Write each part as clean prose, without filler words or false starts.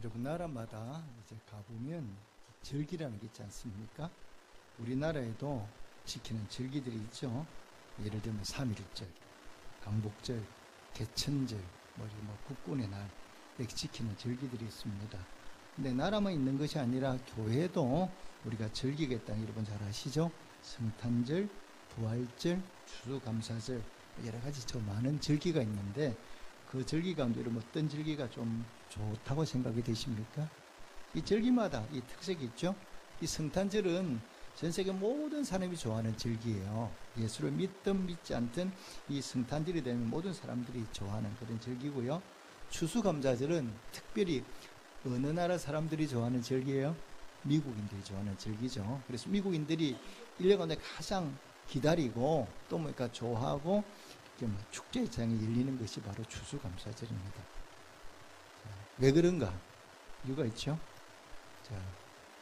여러분 나라마다 이제 가보면 절기라는 게 있지 않습니까? 우리나라에도 지키는 절기들이 있죠. 예를 들면 3.1절, 강복절, 개천절, 국군의 날 이렇게 지키는 절기들이 있습니다. 근데 나라만 있는 것이 아니라 교회도 우리가 절기가 있다는 여러분 잘 아시죠? 성탄절, 부활절, 추수감사절 여러 가지 저 많은 절기가 있는데 그 절기 가운데 여러분 어떤 절기가 좀 좋다고 생각이 되십니까? 이 절기마다 이 특색이 있죠. 이 성탄절은 전 세계 모든 사람이 좋아하는 절기예요. 예수를 믿든 믿지 않든 이 성탄절이 되면 모든 사람들이 좋아하는 그런 절기고요. 추수감사절은 특별히 어느 나라 사람들이 좋아하는 절기예요? 미국인들이 좋아하는 절기죠. 그래서 미국인들이 1년 가운데 가장 기다리고 또 뭐니까 좋아하고 축제장이 열리는 것이 바로 추수감사절입니다. 왜 그런가? 이유가 있죠. 자,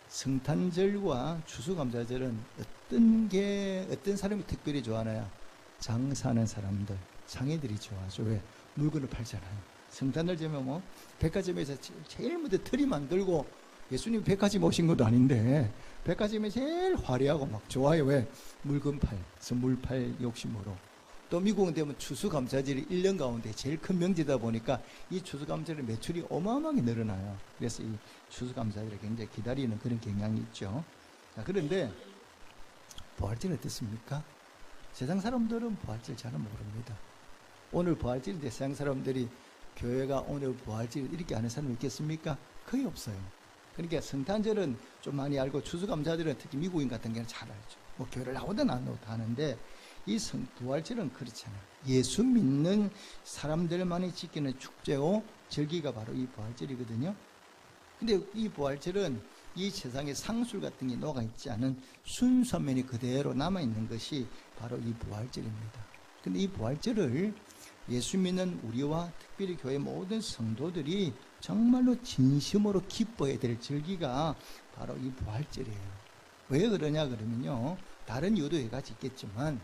성탄절과 추수감사절은 어떤 사람이 특별히 좋아하나요? 장사하는 사람들, 상인들이 좋아하죠. 왜? 물건을 팔잖아요. 성탄절 되면 백화점에서 제일 먼저 트리 만들고 예수님 백화점 오신 것도 아닌데 백화점에 제일 화려하고 막 좋아요. 왜? 물건 팔, 선물 팔 욕심으로. 또 미국은 되면 추수감사절이 1년 가운데 제일 큰 명제다 보니까 이 추수감사절의 매출이 어마어마하게 늘어나요. 그래서 이 추수감사절을 굉장히 기다리는 그런 경향이 있죠. 자, 그런데 부활절은 어떻습니까? 세상 사람들은 부활절 잘은 모릅니다. 오늘 부활절인데 세상 사람들이 교회가 오늘 부활절 이렇게 아는 사람이 있겠습니까? 거의 없어요. 그러니까 성탄절은 좀 많이 알고 추수감사절은 특히 미국인 같은 경우는 잘 알죠. 교회를 나오든 안 나오든 하는데 이 부활절은 그렇잖아요. 예수 믿는 사람들만이 지키는 축제고 절기가 바로 이 부활절이거든요. 근데 이 부활절은 이 세상에 상술 같은 게 녹아있지 않은 순수면이 그대로 남아있는 것이 바로 이 부활절입니다. 근데 이 부활절을 예수 믿는 우리와 특별히 교회 모든 성도들이 정말로 진심으로 기뻐해야 될 절기가 바로 이 부활절이에요. 왜 그러냐 그러면요, 다른 이유도 여러 가지 있겠지만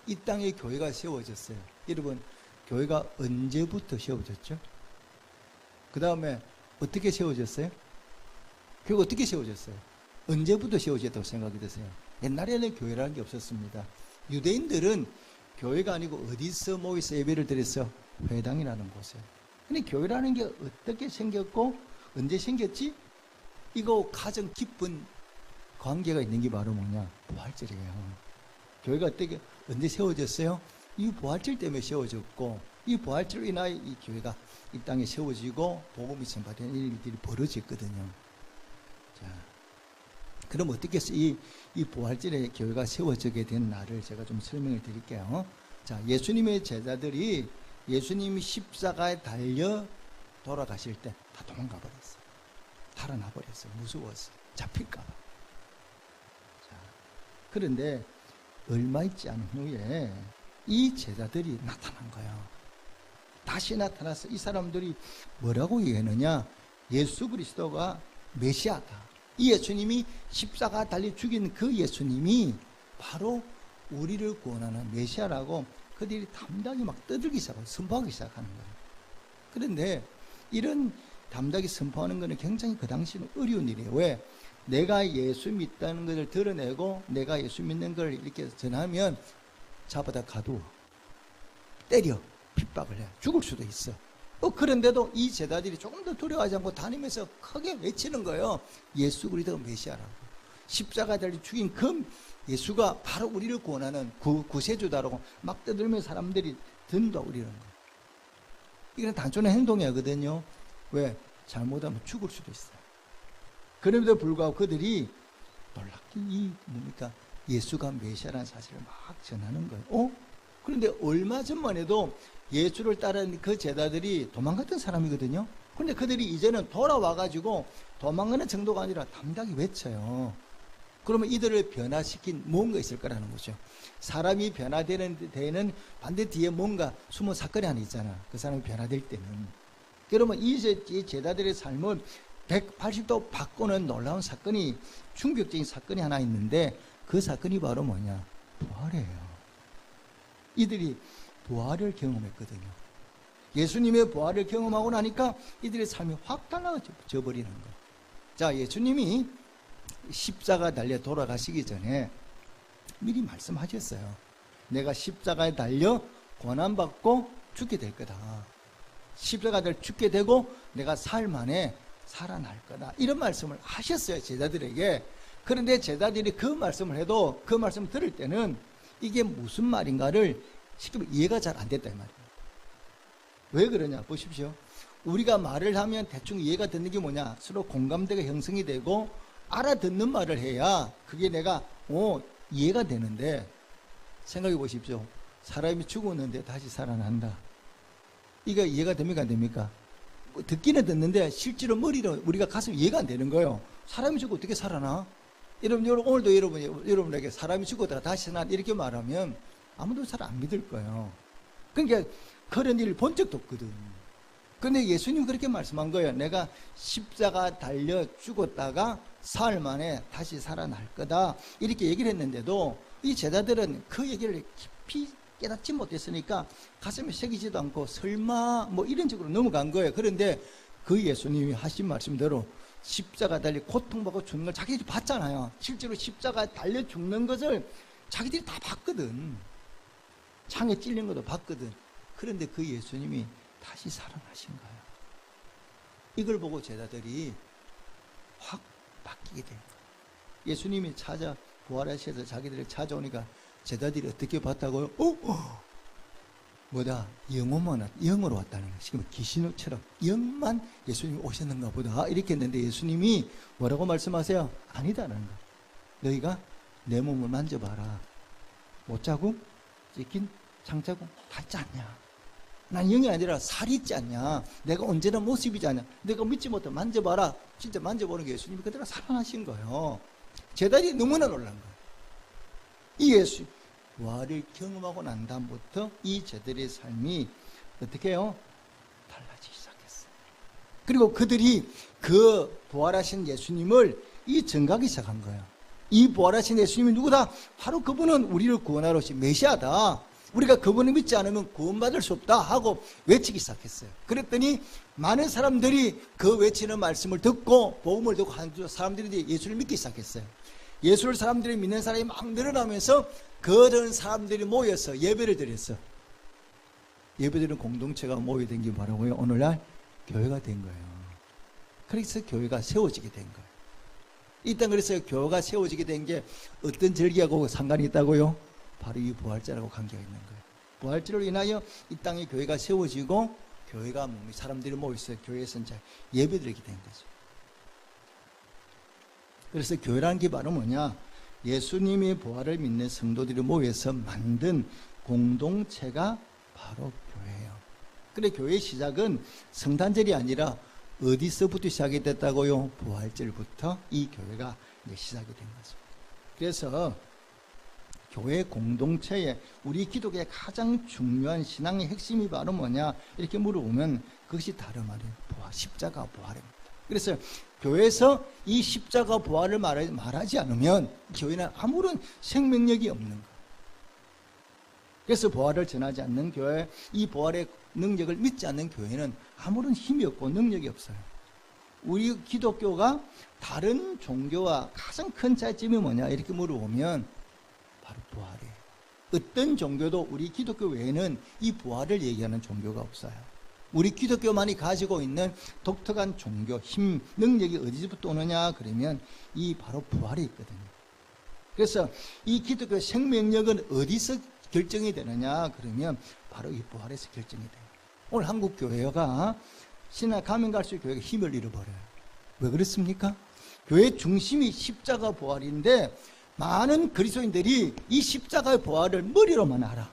이 땅에 교회가 세워졌어요. 여러분, 교회가 언제부터 세워졌죠? 그 다음에 어떻게 세워졌어요? 교회가 어떻게 세워졌어요? 언제부터 세워졌다고 생각이 드세요? 옛날에는 교회라는 게 없었습니다. 유대인들은 교회가 아니고 어디서 모여서 예배를 드렸어요? 회당이라는 곳에. 근데 교회라는 게 어떻게 생겼고 언제 생겼지? 이거 가장 깊은 관계가 있는 게 바로 뭐냐? 부활절이에요. 교회가 어떻게 언제 세워졌어요? 이 부활절 때문에 세워졌고 이 부활절로 인하여 이 교회가 이 땅에 세워지고 복음이 전파되는 일들이 벌어졌거든요. 자, 그럼 어떻게 해서 이 부활절에 교회가 세워지게 된 날을 제가 좀 설명을 드릴게요. 자, 예수님의 제자들이 예수님이 십자가에 달려 돌아가실 때 다 도망가 버렸어요. 달아나 버렸어요. 무서워서 잡힐까 봐. 자, 그런데 얼마 있지 않은 후에 이 제자들이 나타난 거예요. 다시 나타나서 이 사람들이 뭐라고 얘기했느냐? 예수 그리스도가 메시아다. 이 예수님이 십자가 달리 죽인 그 예수님이 바로 우리를 구원하는 메시아라고 그들이 담대하게 막 떠들기 시작하고 선포하기 시작하는 거예요. 그런데 이런 담대하게 선포하는 것은 굉장히 그 당시는 어려운 일이에요. 왜? 내가 예수 믿다는 것을 드러내고 내가 예수 믿는 걸 이렇게 전하면 잡아다 가두어, 때려, 핍박을 해, 죽을 수도 있어. 그런데도 이 제자들이 조금 더 두려워하지 않고 다니면서 크게 외치는 거예요. 예수 그리스도가 메시아라고. 십자가 달리 죽인 그 예수가 바로 우리를 구원하는 구세주다라고 막 떠들면 사람들이 든다 우리는 거. 이건 단순한 행동이거든요. 왜? 잘못하면 죽을 수도 있어요. 그럼에도 불구하고 그들이 놀랍게 예수가 메시아라는 사실을 막 전하는 거예요. 그런데 얼마 전만 해도 예수를 따르는 그 제자들이 도망갔던 사람이거든요. 그런데 그들이 이제는 돌아와가지고 도망가는 정도가 아니라 담대하게 외쳐요. 그러면 이들을 변화시킨 뭔가 있을 거라는 거죠. 사람이 변화되는 데에는 반대 뒤에 뭔가 숨은 사건이 하나 있잖아. 그 사람이 변화될 때는. 그러면 이 제자들의 삶을 180도 바꾸는 놀라운 사건이, 충격적인 사건이 하나 있는데 그 사건이 바로 뭐냐? 부활이에요. 이들이 부활을 경험했거든요. 예수님의 부활을 경험하고 나니까 이들의 삶이 확 달라져 버리는 거예요. 자, 예수님이 십자가 달려 돌아가시기 전에 미리 말씀하셨어요. 내가 십자가에 달려 고난받고 죽게 될 거다. 십자가에 달려 죽게 되고 내가 사흘 만에 살아날 거다. 이런 말씀을 하셨어요, 제자들에게. 그런데 제자들이 그 말씀을 해도 그 말씀을 들을 때는 이게 무슨 말인가를 쉽게 이해가 잘 안 됐다 이 말이에요. 왜 그러냐 보십시오. 우리가 말을 하면 대충 이해가 되는 게 뭐냐, 서로 공감대가 형성이 되고 알아듣는 말을 해야 그게 내가 이해가 되는데, 생각해 보십시오. 사람이 죽었는데 다시 살아난다. 이거 이해가 됩니까 안 됩니까? 듣기는 듣는데 실제로 머리로 우리가 가슴 이해가 안 되는 거예요. 사람이 죽고 어떻게 살아나? 여러분, 오늘도 여러분에게 사람이 죽었다가 다시 살아나 이렇게 말하면 아무도 잘 안 믿을 거예요. 그러니까 그런 일을 본 적도 없거든. 근데 예수님 그렇게 말씀한 거예요. 내가 십자가 달려 죽었다가 사흘 만에 다시 살아날 거다. 이렇게 얘기를 했는데도 이 제자들은 그 얘기를 깊이 깨닫지 못했으니까 가슴에 새기지도 않고 설마 뭐 이런 식으로 넘어간 거예요. 그런데 그 예수님이 하신 말씀대로 십자가 달려 고통받고 죽는 걸 자기들이 봤잖아요. 실제로 십자가 달려 죽는 것을 자기들이 다 봤거든. 창에 찔린 것도 봤거든. 그런데 그 예수님이 다시 살아나신 거예요. 이걸 보고 제자들이 확 바뀌게 된 거예요. 예수님이 부활하셔서 자기들을 찾아오니까 제자들이 어떻게 봤다고요? 뭐다? 영으로 왔다는 거예요. 지금 귀신처럼 영만 예수님이 오셨는가 보다 이렇게 했는데 예수님이 뭐라고 말씀하세요? 아니다라는 거예요. 너희가 내 몸을 만져봐라. 못자국, 찢긴 장자국 다 있지 않냐? 난 영이 아니라 살이 있지 않냐? 내가 언제나 모습이지 않냐? 내가 믿지 못해 만져봐라. 진짜 만져보는 게 예수님이 그대로 살아나신 거예요. 제자들이 너무나 놀란 거예요. 이 예수 부활을 경험하고 난 다음부터 이 제자들의 삶이 어떻게 해요? 달라지기 시작했어요. 그리고 그들이 그 부활하신 예수님을 전가하기 시작한 거예요. 이 부활하신 예수님이 누구다? 바로 그분은 우리를 구원하러 오신 메시아다. 우리가 그분을 믿지 않으면 구원받을 수 없다 하고 외치기 시작했어요. 그랬더니 많은 사람들이 그 외치는 말씀을 듣고 복음을 듣고 사람들이 예수를 믿기 시작했어요. 예수를 사람들이 믿는 사람이 막 늘어나면서 그런 사람들이 모여서 예배를 드렸어요. 예배드리는 공동체가 모여된 게 바라고요. 오늘날 교회가 된 거예요. 그래서 교회가 세워지게 된 거예요. 일단 그래서 교회가 세워지게 된 게 어떤 절기하고 상관이 있다고요? 바로 이 부활절하고 관계가 있는 거예요. 부활절로 인하여 이 땅에 교회가 세워지고 교회가 사람들이 모여서 교회에서 이제 예배드리게 된 거죠. 그래서 교회라는 게 바로 뭐냐? 예수님의 부활을 믿는 성도들이 모여서 만든 공동체가 바로 교회예요. 그래 교회의 시작은 성탄절이 아니라 어디서부터 시작이 됐다고요? 부활절부터 이 교회가 이제 시작이 된 거죠. 그래서 교회 공동체에 우리 기독교의 가장 중요한 신앙의 핵심이 바로 뭐냐? 이렇게 물어보면 그것이 다름 아닌 십자가 부활입니다. 그래서 교회에서 이 십자가 부활을 말하지 않으면 교회는 아무런 생명력이 없는 거예요. 그래서 부활을 전하지 않는 교회, 이 부활의 능력을 믿지 않는 교회는 아무런 힘이 없고 능력이 없어요. 우리 기독교가 다른 종교와 가장 큰 차이점이 뭐냐? 이렇게 물어보면 바로 부활이에요. 어떤 종교도 우리 기독교 외에는 이 부활을 얘기하는 종교가 없어요. 우리 기독교만이 가지고 있는 독특한 종교, 힘, 능력이 어디서부터 오느냐 그러면 이 바로 부활에 있거든요. 그래서 이 기독교 생명력은 어디서 결정이 되느냐 그러면 바로 이 부활에서 결정이 돼요. 오늘 한국 교회가 신앙 가면 갈수록 교회가 힘을 잃어버려요. 왜 그렇습니까? 교회 중심이 십자가 부활인데 많은 그리스도인들이 이 십자가의 부활을 머리로만 알아.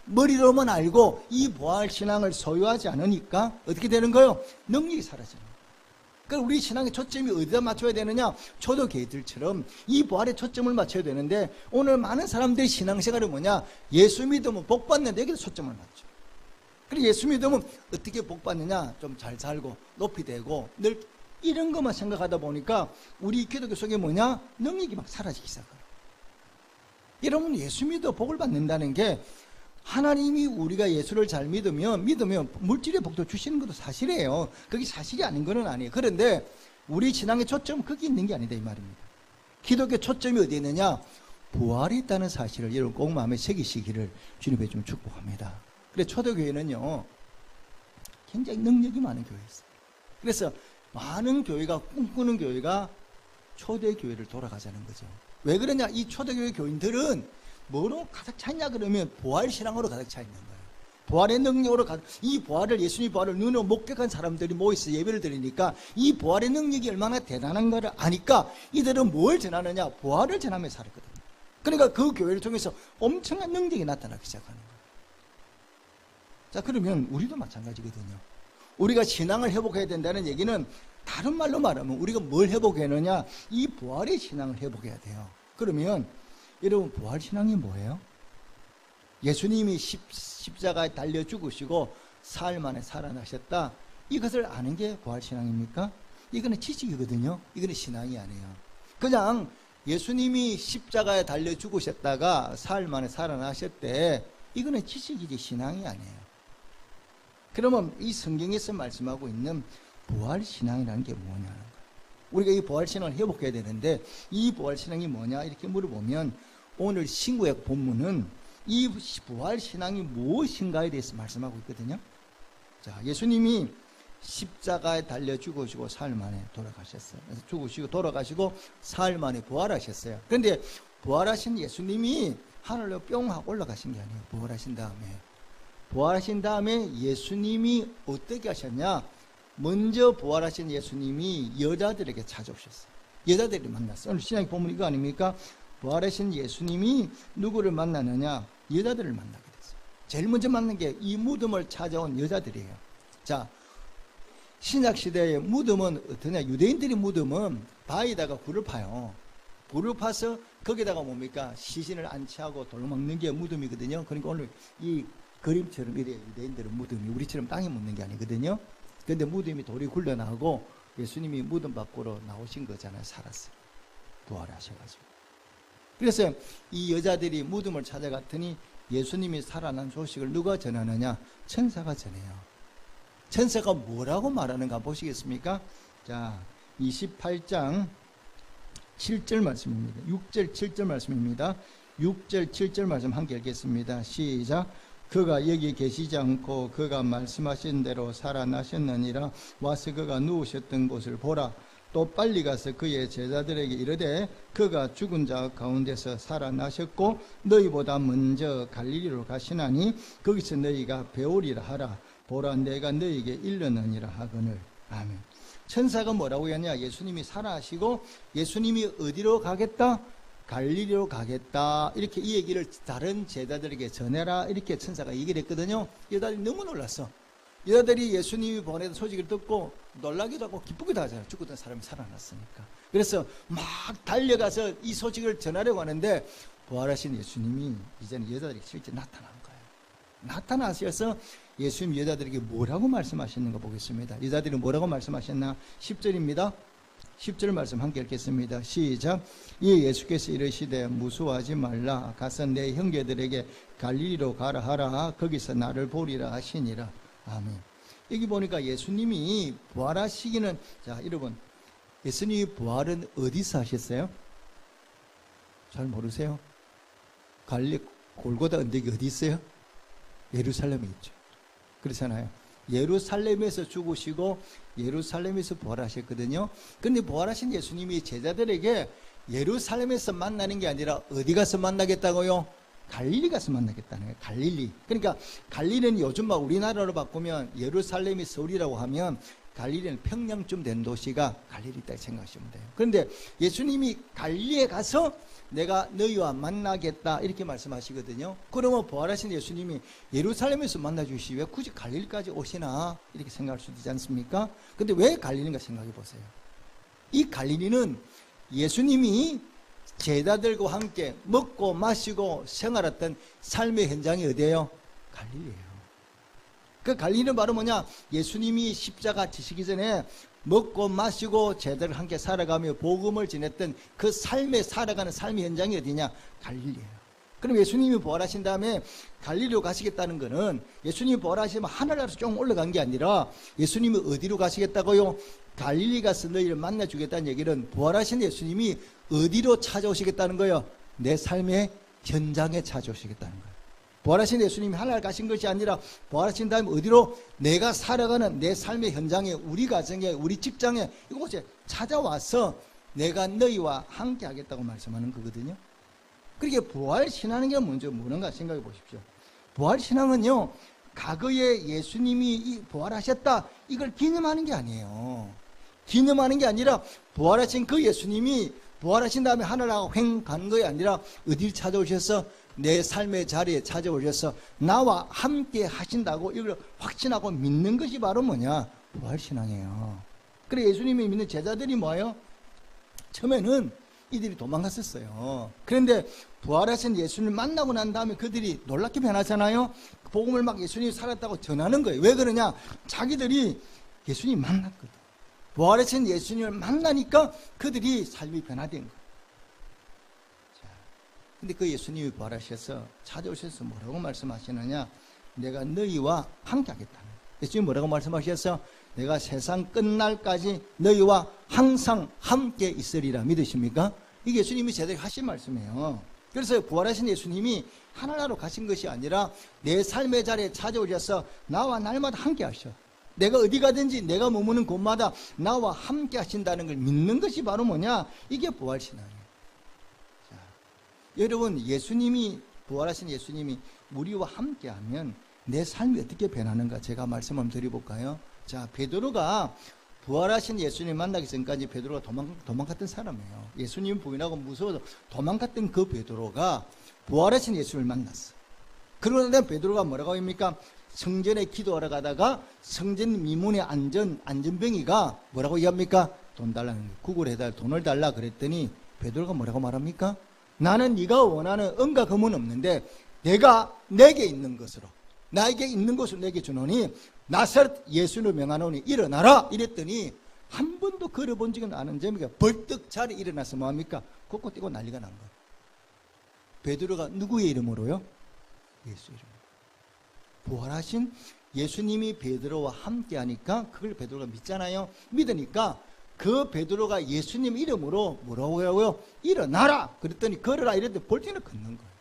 머리로만 알고 이 부활 신앙을 소유하지 않으니까 어떻게 되는 거예요? 능력이 사라지는 거예요. 그러니까 우리 신앙의 초점이 어디다 맞춰야 되느냐? 초도교회들처럼 이 부활에 초점을 맞춰야 되는데 오늘 많은 사람들의 신앙생활이 뭐냐? 예수 믿으면 복 받는데 여기서 초점을 맞춰. 그리고 예수 믿으면 어떻게 복 받느냐? 좀 잘 살고 높이 되고 늘 이런 것만 생각하다 보니까 우리 기독교 속에 뭐냐? 능력이 막 사라지기 시작해요. 여러분 예수 믿어 복을 받는다는 게 하나님이 우리가 예수를 잘 믿으면 물질의 복도 주시는 것도 사실이에요. 그게 사실이 아닌 건 아니에요. 그런데 우리 신앙의 초점은 거기 있는 게 아니다 이 말입니다. 기독교 초점이 어디 있느냐? 부활이 있다는 사실을 여러분 꼭 마음에 새기시기를 주님의 좀 축복합니다. 그래 초대교회는요 굉장히 능력이 많은 교회였어요. 그래서 많은 교회가 꿈꾸는 교회가 초대교회를 돌아가자는 거죠. 왜 그러냐? 이 초대교회 교인들은 뭐로 가득 차 있냐 그러면 부활신앙으로 가득 차 있는 거예요. 부활의 능력으로 이 부활을, 예수님 부활을 눈으로 목격한 사람들이 모여서 예배를 드리니까 이 부활의 능력이 얼마나 대단한가를 아니까 이들은 뭘 전하느냐? 부활을 전하며 살았거든요. 그러니까 그 교회를 통해서 엄청난 능력이 나타나기 시작하는 거예요. 자, 그러면 우리도 마찬가지거든요. 우리가 신앙을 회복해야 된다는 얘기는 다른 말로 말하면 우리가 뭘 회복하느냐? 이 부활의 신앙을 회복해야 돼요. 그러면 여러분 부활신앙이 뭐예요? 예수님이 십자가에 달려 죽으시고 사흘 만에 살아나셨다. 이것을 아는 게 부활신앙입니까? 이거는 지식이거든요. 이거는 신앙이 아니에요. 그냥 예수님이 십자가에 달려 죽으셨다가 사흘 만에 살아나셨대. 이거는 지식이지 신앙이 아니에요. 그러면 이 성경에서 말씀하고 있는 부활신앙이라는 게 뭐냐는 거예요. 우리가 이 부활신앙을 회복해야 되는데 이 부활신앙이 뭐냐 이렇게 물어보면 오늘 신구약 본문은 이 부활신앙이 무엇인가에 대해서 말씀하고 있거든요. 자, 예수님이 십자가에 달려 죽으시고 사흘 만에 돌아가셨어요. 그래서 죽으시고 돌아가시고 사흘 만에 부활하셨어요. 그런데 부활하신 예수님이 하늘로 뿅 하고 올라가신 게 아니에요. 부활하신 다음에 예수님이 어떻게 하셨냐? 먼저 부활하신 예수님이 여자들에게 찾아오셨어요. 여자들이 만났어요. 오늘 신약 본문 이거 아닙니까? 부활하신 예수님이 누구를 만나느냐? 여자들을 만나게 됐어요. 제일 먼저 만난 게 이 무덤을 찾아온 여자들이에요. 자, 신약 시대의 무덤은 어떠냐? 유대인들이 무덤은 바위에다가 굴을 파요. 굴을 파서 거기다가 뭡니까? 시신을 안치하고 돌로 먹는 게 무덤이거든요. 그러니까 오늘 이 그림처럼 이래요. 유대인들은 무덤이 우리처럼 땅에 묻는 게 아니거든요. 그런데 무덤이 돌이 굴러나오고 예수님이 무덤 밖으로 나오신 거잖아요. 살았어요. 부활하셔가지고. 그래서 이 여자들이 무덤을 찾아갔더니 예수님이 살아난 소식을 누가 전하느냐? 천사가 전해요. 천사가 뭐라고 말하는가 보시겠습니까? 자, 28장 7절 말씀입니다. 6절 7절 말씀입니다. 6절 7절 말씀 함께 읽겠습니다. 시작. 그가 여기 계시지 않고 그가 말씀하신 대로 살아나셨느니라. 와서 그가 누우셨던 곳을 보라. 또 빨리 가서 그의 제자들에게 이르되 그가 죽은 자 가운데서 살아나셨고 너희보다 먼저 갈릴리로 가시나니 거기서 너희가 배우리라 하라. 보라, 내가 너희에게 일렀느니라 하거늘. 아멘. 천사가 뭐라고 했냐? 예수님이 살아나시고 예수님이 어디로 가겠다? 갈릴리로 가겠다. 이렇게 이 얘기를 다른 제자들에게 전해라. 이렇게 천사가 얘기를 했거든요. 여자들이 너무 놀랐어. 여자들이 예수님이 보내는 소식을 듣고 놀라기도 하고 기쁘기도 하잖아요. 죽었던 사람이 살아났으니까. 그래서 막 달려가서 이 소식을 전하려고 하는데 부활하신 예수님이 이제는 여자들이 실제 나타난 거예요. 나타나셔서 예수님 여자들에게 뭐라고 말씀하셨는가 보겠습니다. 여자들이 뭐라고 말씀하셨나? 10절입니다. 10절 말씀 함께 읽겠습니다. 시작. 이 예수께서 이르시되 무수하지 말라. 가서 내 형제들에게 갈릴리로 가라 하라. 거기서 나를 보리라 하시니라. 아멘. 여기 보니까 예수님이 부활하시기는, 자, 여러분, 예수님이 부활은 어디서 하셨어요? 잘 모르세요? 갈릴리 골고다 언덕이 어디 있어요? 예루살렘에 있죠. 그렇잖아요. 예루살렘에서 죽으시고 예루살렘에서 부활하셨거든요. 그런데 부활하신 예수님이 제자들에게 예루살렘에서 만나는 게 아니라 어디 가서 만나겠다고요? 갈릴리 가서 만나겠다는 거예요. 갈릴리. 그러니까 갈릴리는 요즘 막 우리나라로 바꾸면 예루살렘이 서울이라고 하면 갈릴리는 평양쯤 된 도시가 갈릴리 있다고 생각하시면 돼요. 그런데 예수님이 갈릴리에 가서 내가 너희와 만나겠다 이렇게 말씀하시거든요. 그러면 부활하신 예수님이 예루살렘에서 만나주시지 왜 굳이 갈릴리까지 오시나 이렇게 생각할 수도 있지 않습니까? 근데 왜 갈릴리인가 생각해 보세요. 이 갈릴리는 예수님이 제자들과 함께 먹고 마시고 생활했던 삶의 현장이 어디예요? 갈릴리예요. 그 갈릴리는 바로 뭐냐? 예수님이 십자가 지시기 전에 먹고 마시고 제자들과 함께 살아가며 복음을 전했던 그 삶에 살아가는 삶의 현장이 어디냐? 갈릴리예요. 그럼 예수님이 부활하신 다음에 갈릴리로 가시겠다는 것은 예수님이 부활하시면 하늘나라로 좀 올라간 게 아니라 예수님이 어디로 가시겠다고요? 갈릴리 가서 너희를 만나주겠다는 얘기는 부활하신 예수님이 어디로 찾아오시겠다는 거예요? 내 삶의 현장에 찾아오시겠다는 거예요. 부활하신 예수님이 하늘나라 가신 것이 아니라 부활하신 다음에 어디로? 내가 살아가는 내 삶의 현장에, 우리 가정에, 우리 직장에 이곳에 찾아와서 내가 너희와 함께 하겠다고 말씀하는 거거든요. 그렇게 부활신앙이 먼저 뭐는가 생각해 보십시오. 부활신앙은요, 과거에 예수님이 부활하셨다 이걸 기념하는 게 아니에요. 기념하는 게 아니라 부활하신 그 예수님이 부활하신 다음에 하늘나라 횡 가는 것이 아니라 어디를 찾아오셔서 내 삶의 자리에 찾아오셔서 나와 함께 하신다고 이걸 확신하고 믿는 것이 바로 뭐냐? 부활신앙이에요. 그래 예수님이 믿는 제자들이 뭐예요? 처음에는 이들이 도망갔었어요. 그런데 부활하신 예수님을 만나고 난 다음에 그들이 놀랍게 변하잖아요. 복음을 막 예수님이 살았다고 전하는 거예요. 왜 그러냐? 자기들이 예수님 만났거든. 부활하신 예수님을 만나니까 그들이 삶이 변화된 거예요. 자, 근데 그 예수님이 부활하셔서 찾아오셔서 뭐라고 말씀하시느냐? 내가 너희와 함께 하겠다. 예수님이 뭐라고 말씀하셨어? 내가 세상 끝날까지 너희와 항상 함께 있으리라. 믿으십니까? 이게 예수님이 제대로 하신 말씀이에요. 그래서 부활하신 예수님이 하늘나라로 가신 것이 아니라 내 삶의 자리에 찾아오셔서 나와 날마다 함께 하셔. 내가 어디 가든지 내가 머무는 곳마다 나와 함께 하신다는 걸 믿는 것이 바로 뭐냐? 이게 부활신앙이에요. 자, 여러분, 예수님이, 부활하신 예수님이 우리와 함께 하면 내 삶이 어떻게 변하는가 제가 말씀 한번 드려볼까요? 자, 베드로가 부활하신 예수님 만나기 전까지 베드로가 도망갔던 사람이에요. 예수님 부인하고 무서워서 도망갔던 그 베드로가 부활하신 예수님을 만났어. 그러고 난 베드로가 뭐라고 합니까? 성전에 기도하러 가다가 성전 미문의 안전병이가 뭐라고 얘기합니까? 돈 달라는 거예요. 구걸해달 돈을 달라 그랬더니 베드로가 뭐라고 말합니까? 나는 네가 원하는 은과 금은 없는데 내가 내게 있는 것으로, 나에게 있는 것을 내게 주노니 나사렛 예수를 명하노니 일어나라 이랬더니 한 번도 걸어본 적은 않은 재미가 벌떡 자리에 일어나서 뭐합니까? 걷고 뛰고 난리가 난 거예요. 베드로가 누구의 이름으로요? 예수 이름으로. 부활하신 예수님이 베드로와 함께 하니까 그걸 베드로가 믿잖아요. 믿으니까 그 베드로가 예수님 이름으로 뭐라고 하고요? 일어나라 그랬더니 걸어라 이랬더니 벌떡 걷는 거예요.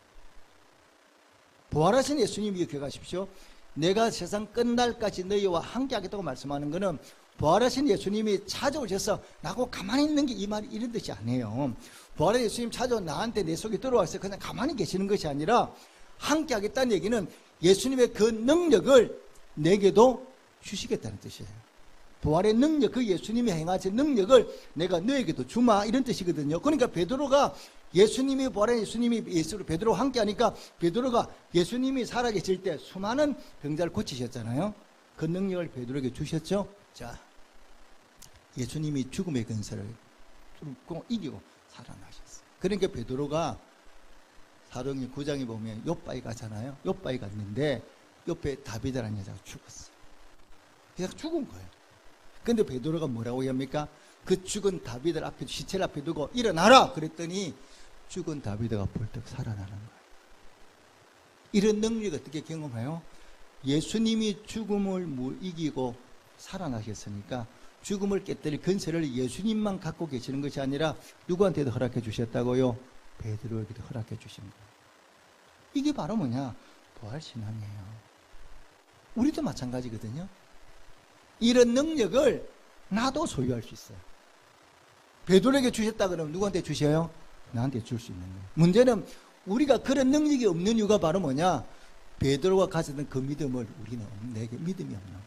부활하신 예수님이 기억하십시오. 내가 세상 끝날까지 너희와 함께 하겠다고 말씀하는 것은 부활하신 예수님이 찾아오셔서 나하고 가만히 있는 게 이 말이 이런 뜻이 아니에요. 부활하신 예수님 찾아온 나한테 내 속에 들어와서 그냥 가만히 계시는 것이 아니라 함께 하겠다는 얘기는 예수님의 그 능력을 내게도 주시겠다는 뜻이에요. 부활의 능력, 그 예수님이 행하신 능력을 내가 너에게도 주마 이런 뜻이거든요. 그러니까 베드로가 예수님이 부활한 예수님이 베드로와 함께 하니까 베드로가 예수님이 살아계실 때 수많은 병자를 고치셨잖아요. 그 능력을 베드로에게 주셨죠. 자, 예수님이 죽음의 근세를 이기고 살아나셨어요. 그러니까 베드로가 사도행전 9장에 보면 욥바에 가잖아요. 욥바에 갔는데 옆에 다비드라는 여자가 죽었어요. 그래서 죽은 거예요. 근데 베드로가 뭐라고 합니까? 그 죽은 다비드 앞에, 시체를 앞에 두고 일어나라 그랬더니 죽은 다비드가 벌떡 살아나는 거예요. 이런 능력을 어떻게 경험해요? 예수님이 죽음을 이기고 살아나셨으니까 죽음을 깨뜨릴 근세를 예수님만 갖고 계시는 것이 아니라 누구한테도 허락해 주셨다고요? 베드로에게도 허락해 주신 거예요. 이게 바로 뭐냐? 부활신앙이에요. 우리도 마찬가지거든요. 이런 능력을 나도 소유할 수 있어요. 베드로에게 주셨다 그러면 누구한테 주셔요? 나한테 줄 수 있는 거예요. 문제는 우리가 그런 능력이 없는 이유가 바로 뭐냐? 베드로가 가졌던 그 믿음을 우리는 내게 믿음이 없는 거예요.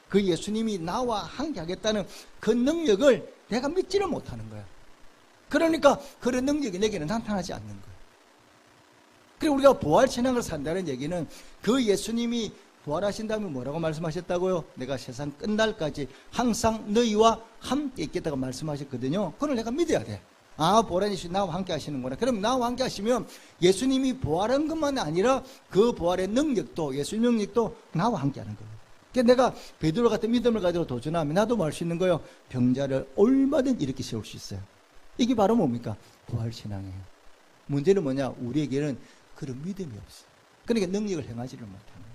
그 예수님이 나와 함께 하겠다는 그 능력을 내가 믿지를 못하는 거야. 그러니까 그런 능력이 내게는 나타나지 않는 거예요. 그리고 우리가 부활신앙을 산다는 얘기는 그 예수님이 부활하신 다음에 뭐라고 말씀하셨다고요? 내가 세상 끝날까지 항상 너희와 함께 있겠다고 말씀하셨거든요. 그걸 내가 믿어야 돼. 아, 부활한 예수님 나와 함께 하시는구나. 그럼 나와 함께 하시면 예수님이 부활한 것만 아니라 그 부활의 능력도, 예수님 능력도 나와 함께 하는 거예요. 그러니까 내가 베드로 같은 믿음을 가지고 도전하면 나도 뭐 할 수 있는 거예요? 병자를 얼마든지 이렇게 세울 수 있어요. 이게 바로 뭡니까? 부활신앙이에요. 문제는 뭐냐? 우리에게는 그런 믿음이 없어. 그러니까 능력을 행하지를 못합니다.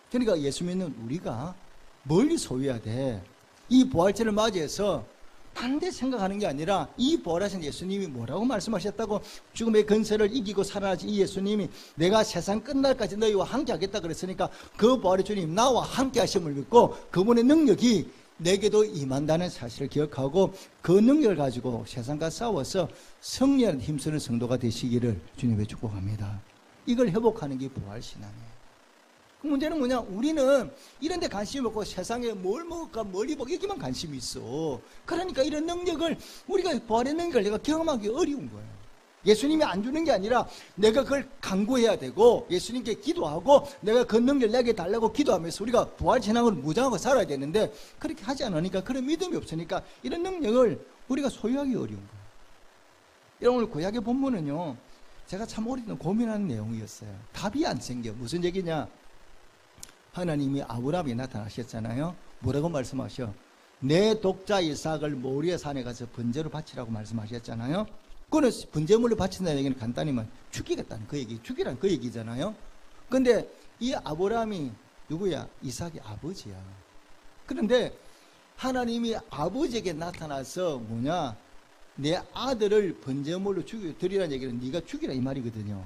그러니까 예수 믿는 우리가 멀리 소유해야 돼. 이 부활절을 맞이해서 반대 생각하는 게 아니라 이 부활하신 예수님이 뭐라고 말씀하셨다고, 죽음의 근세를 이기고 살아나신 이 예수님이 내가 세상 끝날까지 너희와 함께 하겠다 그랬으니까 그 부활의 주님 나와 함께 하심을 믿고 그분의 능력이 내게도 임한다는 사실을 기억하고 그 능력을 가지고 세상과 싸워서 승리하는 힘쓰는 성도가 되시기를 주님의 축복합니다. 이걸 회복하는 게 부활신앙이에요. 그 문제는 뭐냐? 우리는 이런 데 관심이 없고 세상에 뭘 먹을까 멀리 보고 여기만 관심이 있어. 그러니까 이런 능력을, 우리가 부활의 능력을 내가 경험하기 어려운 거예요. 예수님이 안 주는 게 아니라 내가 그걸 강구해야 되고 예수님께 기도하고 내가 그 능력을 내게 달라고 기도하면서 우리가 부활신앙을 무장하고 살아야 되는데 그렇게 하지 않으니까, 그런 믿음이 없으니까 이런 능력을 우리가 소유하기 어려운 거예요. 오늘 구약의 본문은요, 제가 참 오랫동안 고민하는 내용이었어요. 답이 안 생겨. 무슨 얘기냐? 하나님이 아브라함에 나타나셨잖아요. 뭐라고 말씀하셔? 내 독자 이삭을 모리아 산에 가서 번제로 바치라고 말씀하셨잖아요. 그거는 번제물로 바친다는 얘기는 간단히 말하면 죽이겠다는 그 얘기, 죽이라는 그 얘기잖아요. 근데 이 아브라함이 누구야? 이삭의 아버지야. 그런데 하나님이 아버지에게 나타나서 뭐냐? 내 아들을 번제물로 드리라는 얘기는 네가 죽이라 이 말이거든요.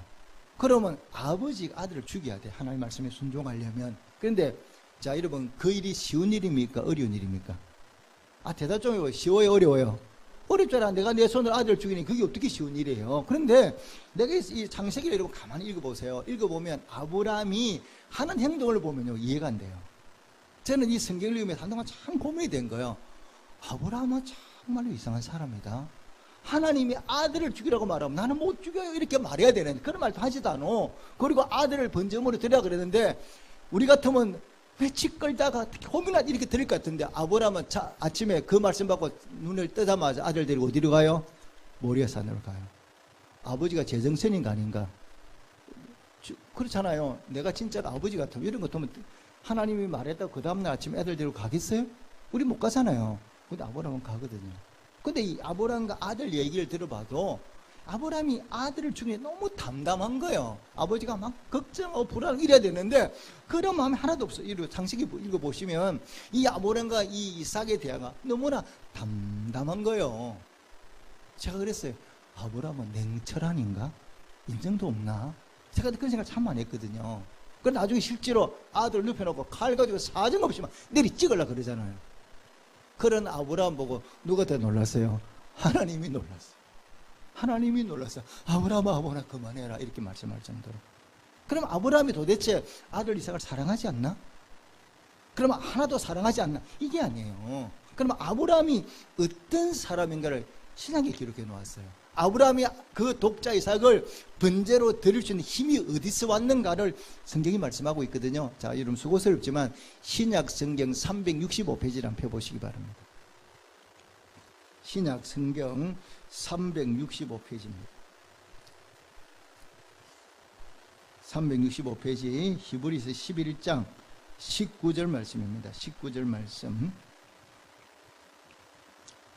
그러면 아버지가 아들을 죽여야 돼. 하나님 말씀에 순종하려면. 그런데 자, 여러분, 그 일이 쉬운 일입니까? 어려운 일입니까? 대답 좀 해요. 쉬워요? 어려워요? 어렵잖아. 내가 내 손으로 아들을 죽이니 그게 어떻게 쉬운 일이에요? 그런데 내가 이 창세기를 여러분 가만히 읽어보세요. 읽어보면 아브라함이 하는 행동을 보면요, 이해가 안 돼요. 저는 이 성경을 읽으면서 한동안 참 고민이 된 거예요. 아브라함은 정말로 이상한 사람이다. 하나님이 아들을 죽이라고 말하면 나는 못 죽여요 이렇게 말해야 되는데 그런 말도 하지도 않아. 그리고 아들을 번제물로 드리라 그랬는데 우리 같으면 며칠 끌다가 호미나 이렇게 드릴 것 같은데 아브라함은 아침에 그 말씀 받고 눈을 뜨자마자 아들 데리고 어디로 가요? 모리아 산으로 가요. 아버지가 제정신인가 아닌가? 그렇잖아요. 내가 진짜로 아버지 같으면 이런 것 같으면 하나님이 말했다고 그 다음날 아침에 애들 데리고 가겠어요? 우리 못 가잖아요. 근데 아브라함은 가거든요. 근데 이 아브라함과 아들 얘기를 들어봐도 아브라함이 아들을 죽이니 너무 담담한 거예요. 아버지가 막 걱정하고 불안하고 이래야 되는데 그런 마음이 하나도 없어요. 창세기 읽어보시면 이 아브라함과 이 이삭의 대화가 너무나 담담한 거예요. 제가 그랬어요. 아브라함은 냉철한인가? 인정도 없나? 제가 그런 생각 참 많이 했거든요. 그런데 나중에 실제로 아들을 눕혀놓고 칼 가지고 사정없이 막 내리 찍으려고 그러잖아요. 그런 아브라함 보고 누가 더 놀랐어요? 하나님이 놀랐어요. 하나님이 놀랐어요. 아브라함아 그만해라 이렇게 말씀할 정도로. 그럼 아브라함이 도대체 아들 이삭을 사랑하지 않나? 그러면 하나도 사랑하지 않나? 이게 아니에요. 그러면 아브라함이 어떤 사람인가를 신약에 기록해 놓았어요. 아브라함이 그 독자 이삭을 번제로 드릴 수 있는 힘이 어디서 왔는가를 성경이 말씀하고 있거든요. 자, 여러분 수고스럽지만 신약 성경 365페이지를 한번 펴보시기 바랍니다. 신약 성경 365페이지입니다. 365페이지 히브리서 11장 19절 말씀입니다. 19절 말씀.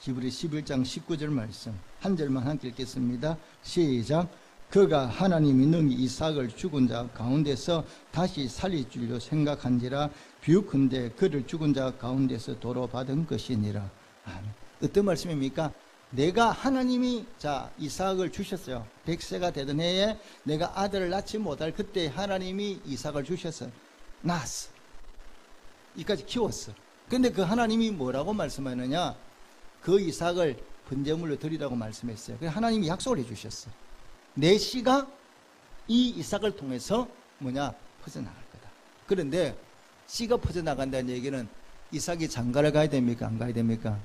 히브리 11장 19절 말씀 한 절만 함께 읽겠습니다. 시작. 그가 하나님이 능히 이삭을 죽은 자 가운데서 다시 살릴 줄로 생각한지라 비유컨대 그를 죽은 자 가운데서 도로 받은 것이니라. 아멘. 어떤 말씀입니까? 내가 하나님이 이삭을 주셨어요. 100세가 되던 해에 내가 아들을 낳지 못할 그때 하나님이 이삭을 주셨어요. 낳았어. 이까지 키웠어. 근데 그 하나님이 뭐라고 말씀하느냐? 그 이삭을 번제물로 드리라고 말씀했어요. 그래서 하나님이 약속을 해주셨어요. 내 씨가 이 이삭을 통해서 퍼져나갈 거다. 그런데 씨가 퍼져나간다는 얘기는 이삭이 장가를 가야 됩니까? 안 가야 됩니까?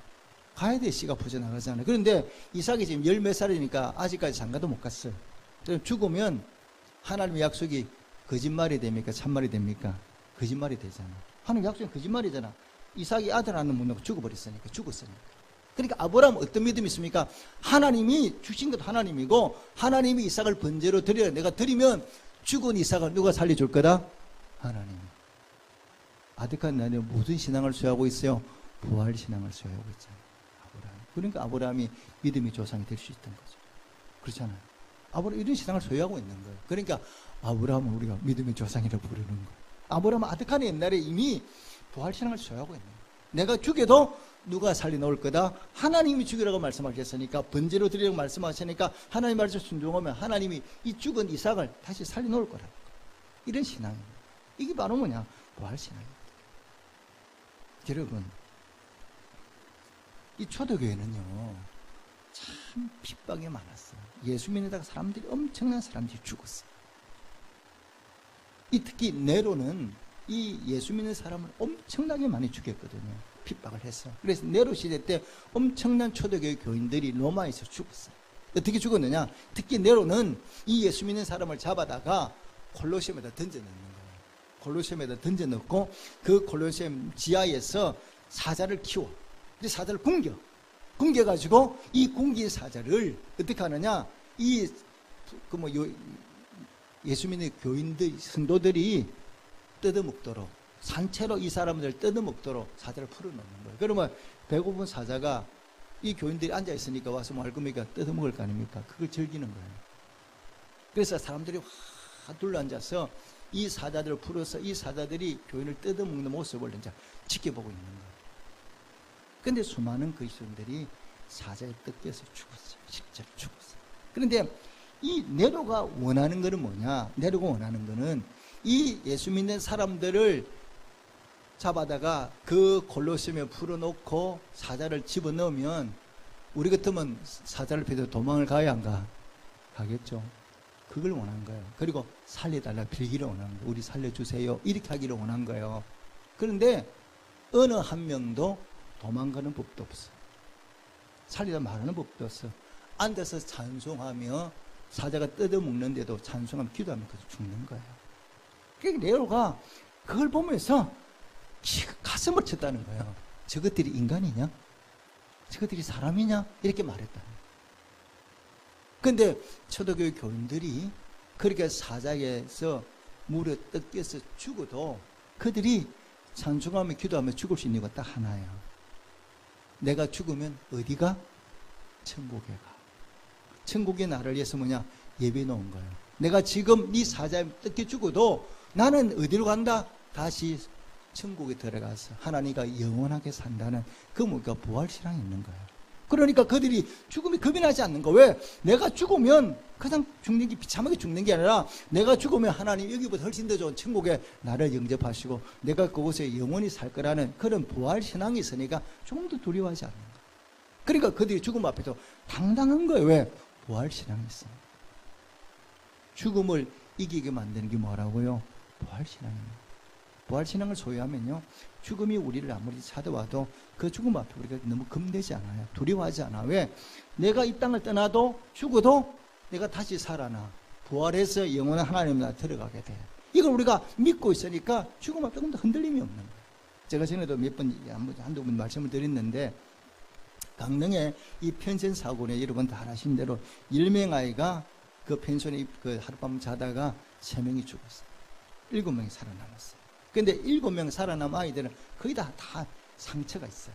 가야 돼. 씨가 퍼져나가잖아요. 그런데 이삭이 지금 10몇 살이니까 아직까지 장가도 못 갔어요. 죽으면 하나님의 약속이 거짓말이 됩니까? 참말이 됩니까? 거짓말이 되잖아. 하나님 약속이 거짓말이잖아. 이삭이 아들 낳는 못 낳고 죽어버렸으니까. 죽었으니까. 그러니까 아브라함은 어떤 믿음이 있습니까? 하나님이 주신 것도 하나님이고 하나님이 이삭을 번제로 드려야 내가 드리면 죽은 이삭을 누가 살려줄 거다? 하나님이. 아득한 나는 무슨 신앙을 소유하고 있어요? 부활 신앙을 소유하고 있잖아요. 아브라함. 그러니까 아브라함이 믿음의 조상이 될 수 있던 거죠. 그렇잖아요. 아브라함 이런 신앙을 소유하고 있는 거예요. 그러니까 아브라함은 우리가 믿음의 조상이라고 부르는 거예요. 아브라함은 아득한 옛날에 이미 부활신앙을 소유하고 있는 거예요. 내가 죽여도 누가 살려놓을 거다. 하나님이 죽이라고 말씀하셨으니까, 번제로 드리라고 말씀하시니까 하나님 말씀 순종하면 하나님이 이 죽은 이삭을 다시 살려놓을 거라고. 이런 신앙입니다. 이게 바로 뭐냐? 부활신앙입니다. 여러분, 이 초대교회는요 참 핍박이 많았어요. 예수 믿는다고 사람들이, 엄청난 사람들이 죽었어요. 이 특히 네로는 이 예수 믿는 사람을 엄청나게 많이 죽였거든요. 핍박을 했어. 그래서 네로 시대 때 엄청난 초대교회 교인들이 로마에서 죽었어요. 어떻게 죽었느냐? 특히 네로는 이 예수 믿는 사람을 잡아다가 콜로세움에다 던져넣는 거예요. 콜로세움에다 던져넣고 그 콜로세움 지하에서 사자를 키워. 근데 사자를 굶겨가지고 이 굶긴 사자를 어떻게 하느냐? 예수 믿는 교인들, 성도들이 뜯어먹도록, 산채로 이 사람들 뜯어먹도록 사자를 풀어놓는 거예요. 그러면 배고픈 사자가 이 교인들이 앉아있으니까 와서 말끔하게 뜯어먹을 거 아닙니까? 그걸 즐기는 거예요. 그래서 사람들이 확 둘러앉아서 이 사자들을 풀어서 이 사자들이 교인을 뜯어먹는 모습을 이제 지켜보고 있는 거예요. 근데 수많은 그리스도인들이 사자에 뜯겨서 죽었어요. 실제로 죽었어요. 그런데 이 네로가 원하는 것은 뭐냐? 네로가 원하는 것은 이 예수 믿는 사람들을 잡아다가 그 골로새움에 풀어놓고 사자를 집어넣으면 우리 같으면 사자를 피해서 도망을 가야 안 가? 가겠죠. 그걸 원한 거예요. 그리고 살려달라 빌기를 원한 거예요. 우리 살려주세요. 이렇게 하기를 원한 거예요. 그런데 어느 한 명도 도망가는 법도 없어. 살리다 말하는 법도 없어. 앉아서 찬송하며 사자가 뜯어먹는데도 찬송하며 기도하면 그래서 죽는 거예요. 그러니까 네로가 그걸 보면서 가슴을 쳤다는 거예요. 저것들이 인간이냐? 저것들이 사람이냐? 이렇게 말했다는 거예요. 근데 초대교회 교인들이 그렇게 사자에서 물에 뜯겨서 죽어도 그들이 찬송하며 기도하며 죽을 수 있는 이유가 딱 하나예요. 내가 죽으면 어디가? 천국에 가. 천국의 나를 위해서 뭐냐? 예배 놓은 거예요. 내가 지금 이 사자에 뜯겨 죽어도 나는 어디로 간다? 다시 천국에 들어가서 하나님과 영원하게 산다는 그 뭔가 부활신앙이 있는 거예요. 그러니까 그들이 죽음이 겁이 나지 않는 거. 왜? 내가 죽으면 그냥 죽는 게 비참하게 죽는 게 아니라 내가 죽으면 하나님 여기보다 훨씬 더 좋은 천국에 나를 영접하시고 내가 그곳에 영원히 살 거라는 그런 부활신앙이 있으니까 조금 더 두려워하지 않는 거예요. 그러니까 그들이 죽음 앞에서 당당한 거예요. 왜? 부활신앙이 있습니다. 죽음을 이기게 만드는 게 뭐라고요? 부활신앙입니다. 부활신앙을 소유하면요, 죽음이 우리를 아무리 찾아와도 그 죽음 앞에 우리가 너무 겁내지 않아요. 두려워하지 않아. 왜? 내가 이 땅을 떠나도 죽어도 내가 다시 살아나 부활해서 영원한 하나님 나라 들어가게 돼. 이걸 우리가 믿고 있으니까 죽음 앞에 조금 더 흔들림이 없는 거예요. 제가 전에도 한두 번 말씀을 드렸는데, 강릉에 이 펜션 사고에 여러분 다 아시는 대로 10명아이가 그 펜션에 그 하룻밤 자다가 3명이 죽었어요. 7명이 살아남았어요. 근데 7명 살아남은 아이들은 거의 다 상처가 있어요.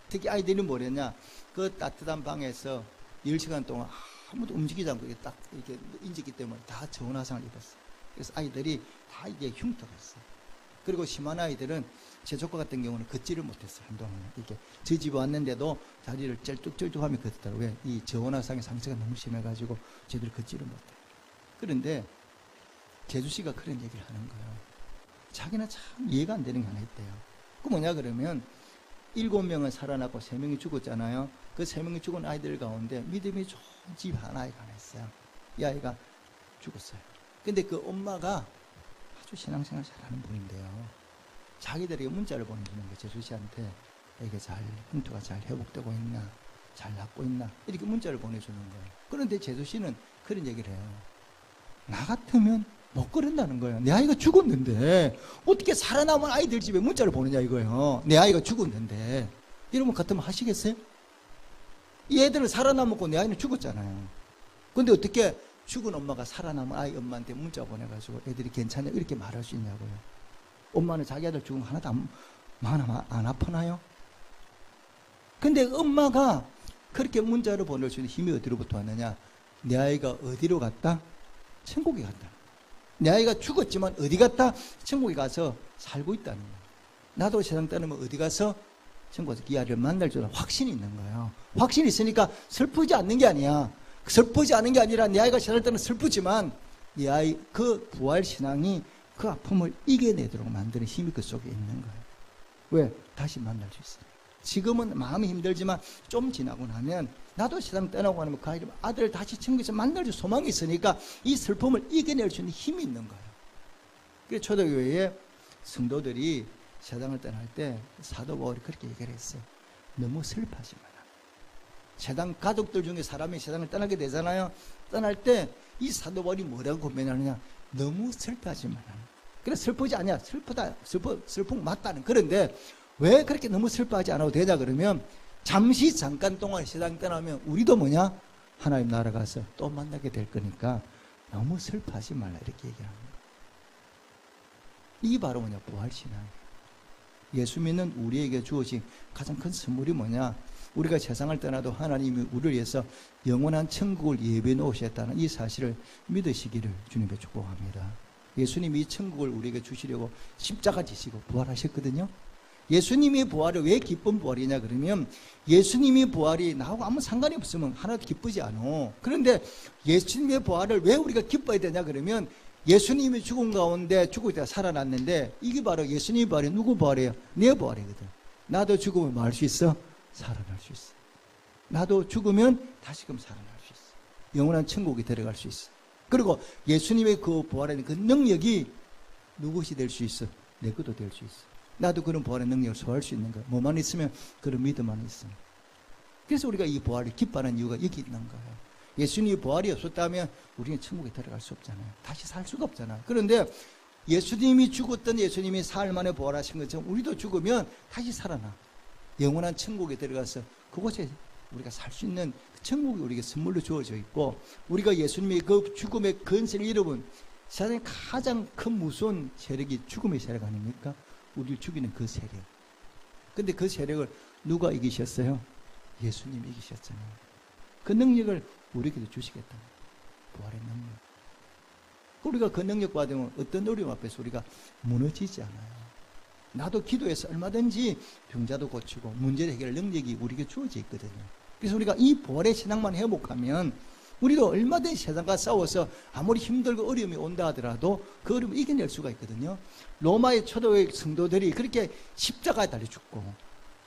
특히 아이들이 뭐랬냐, 그 따뜻한 방에서 10시간 동안 아무도 움직이지 않고 딱 이렇게 인지기 때문에 다 저온화상을 입었어요. 그래서 아이들이 다 이게 흉터가 있어요. 그리고 심한 아이들은 제 조카 같은 경우는 걷지를 못했어요. 한동안 이렇게 저 집에 왔는데도 다리를 쩔뚝쩔뚝하며 걷더라고요. 왜? 이 저온화상의 상처가 너무 심해가지고 저희들 걷지를 못해요. 그런데 재수 씨가 그런 얘기를 하는 거예요. 자기는 참 이해가 안 되는 게 하나 있대요. 그 뭐냐 그러면 7명은 살아났고 3명이 죽었잖아요. 그 3명이 죽은 아이들 가운데 믿음이 좋은 집 한 아이가 하나 있어요. 이 아이가 죽었어요. 근데 그 엄마가 아주 신앙생활 잘하는 분인데요. 자기들에게 문자를 보내주는 거예요. 재수 씨한테 이게 흉터가 잘 회복되고 있나, 잘 낫고 있나, 이렇게 문자를 보내주는 거예요. 그런데 재수 씨는 그런 얘기를 해요. 나 같으면 못 그런다는 거예요. 내 아이가 죽었는데 어떻게 살아남은 아이들 집에 문자를 보내냐 이거예요. 내 아이가 죽었는데. 여러분 같으면 하시겠어요? 이 애들은 살아남았고 내 아이는 죽었잖아요. 근데 어떻게 죽은 엄마가 살아남은 아이 엄마한테 문자 보내가지고 애들이 괜찮냐 이렇게 말할 수 있냐고요. 엄마는 자기 아들 죽은 거 하나도 안 아프나요? 근데 엄마가 그렇게 문자를 보낼 수 있는 힘이 어디로부터 왔느냐? 내 아이가 어디로 갔다? 천국에 갔다. 내 아이가 죽었지만 어디 갔다? 천국에 가서 살고 있다는 거예요. 나도 세상 떠나면 어디 가서 천국에서 이 아이를 만날 줄 확신이 있는 거예요. 확신이 있으니까 슬프지 않는 게 아니야. 슬프지 않은 게 아니라 내 아이가 세상을 떠나면 슬프지만 내 아이 그 부활신앙이 그 아픔을 이겨내도록 만드는 힘이 그 속에 있는 거예요. 왜? 다시 만날 수 있어요. 지금은 마음이 힘들지만 좀 지나고 나면 나도 세상 떠나고 나면 그 아들을 다시 천국에서 만날 수 소망이 있으니까 이 슬픔을 이겨낼 수 있는 힘이 있는 거예요. 그래서 초대교회에 성도들이 세상을 떠날 때 사도 바울이 그렇게 얘기를 했어요. 너무 슬퍼하지 마라. 세상 가족들 중에 사람이 세상을 떠나게 되잖아요. 떠날 때 이 사도 바울이 뭐라고 고민하느냐. 너무 슬퍼하지 마라. 그래 슬프지 않냐. 슬픔 맞다는. 그런데 왜 그렇게 너무 슬퍼하지 않아도 되냐 그러면 잠시 잠깐 동안 세상 떠나면 우리도 뭐냐? 하나님 나라 가서 또 만나게 될 거니까 너무 슬퍼하지 말라 이렇게 얘기하는 거예요. 이게 바로 뭐냐? 부활신앙. 예수 믿는 우리에게 주어진 가장 큰 선물이 뭐냐? 우리가 세상을 떠나도 하나님이 우리를 위해서 영원한 천국을 예비해 놓으셨다는 이 사실을 믿으시기를 주님께 축복합니다. 예수님이 이 천국을 우리에게 주시려고 십자가 지시고 부활하셨거든요. 예수님의 부활이 왜 기쁜 부활이냐 그러면 예수님의 부활이 나하고 아무 상관이 없으면 하나도 기쁘지 않아. 그런데 예수님의 부활을 왜 우리가 기뻐해야 되냐 그러면 예수님이 죽은 가운데 죽을 때 살아났는데 이게 바로 예수님의 부활이 누구 부활이에요? 내 부활이거든. 나도 죽으면 뭐 할 수 있어? 살아날 수 있어. 나도 죽으면 다시금 살아날 수 있어. 영원한 천국에 들어갈 수 있어. 그리고 예수님의 그 부활의 그 능력이 누구시 될 수 있어? 내 것도 될 수 있어. 나도 그런 부활의 능력을 소화할 수 있는 거야. 뭐만 있으면 그런 믿음만 있으면. 그래서 우리가 이 부활을 기뻐하는 이유가 여기 있는 거예요. 예수님이 부활이 없었다면 우리는 천국에 들어갈 수 없잖아요. 다시 살 수가 없잖아요. 그런데 예수님이 죽었던 예수님이 사흘 만에 부활하신 것처럼 우리도 죽으면 다시 살아나. 영원한 천국에 들어가서 그곳에 우리가 살 수 있는 천국이 우리에게 선물로 주어져 있고 우리가 예수님의 그 죽음의 근세를 잃어본 세상에 가장 큰 무서운 세력이 죽음의 세력 아닙니까? 우리를 죽이는 그 세력. 근데 그 세력을 누가 이기셨어요? 예수님이 이기셨잖아요. 그 능력을 우리에게도 주시겠다. 부활의 능력. 우리가 그 능력 받으면 어떤 어려움 앞에서 우리가 무너지지 않아요. 나도 기도해서 얼마든지 병자도 고치고 문제를 해결할 능력이 우리에게 주어져 있거든요. 그래서 우리가 이 부활의 신앙만 회복하면 우리도 얼마든지 세상과 싸워서 아무리 힘들고 어려움이 온다 하더라도 그 어려움을 이겨낼 수가 있거든요. 로마의 초대교회 성도들이 그렇게 십자가에 달려 죽고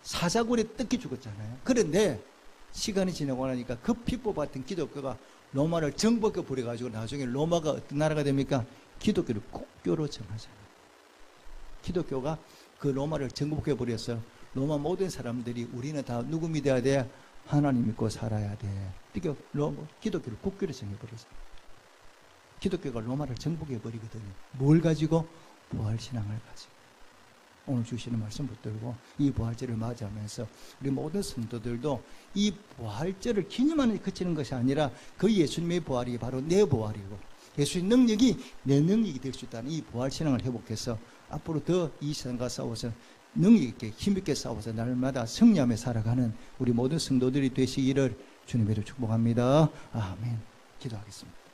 사자굴에 뜯겨 죽었잖아요. 그런데 시간이 지나고 나니까 그 핍박받던 기독교가 로마를 정복해 버려가지고 나중에 로마가 어떤 나라가 됩니까? 기독교를 국교로 정하잖아요. 기독교가 그 로마를 정복해 버렸어요. 로마 모든 사람들이 우리는 다 누구 믿어야 돼? 하나님 믿고 살아야 돼. 기독교를 국교로 정해버리잖아요. 기독교가 로마를 정복해 버리거든요. 뭘 가지고? 부활신앙을 가지고. 오늘 주시는 말씀 붙들고 이 부활절을 맞이하면서 우리 모든 성도들도 이 부활절을 기념하는 데 그치는 것이 아니라 그 예수님의 부활이 바로 내 부활이고 예수의 능력이 내 능력이 될 수 있다는 이 부활신앙을 회복해서 앞으로 더 이 세상과 싸워서 능력 있게 힘있게 싸워서 날마다 승리하며 살아가는 우리 모든 성도들이 되시기를 주님으로 축복합니다. 아멘. 기도하겠습니다.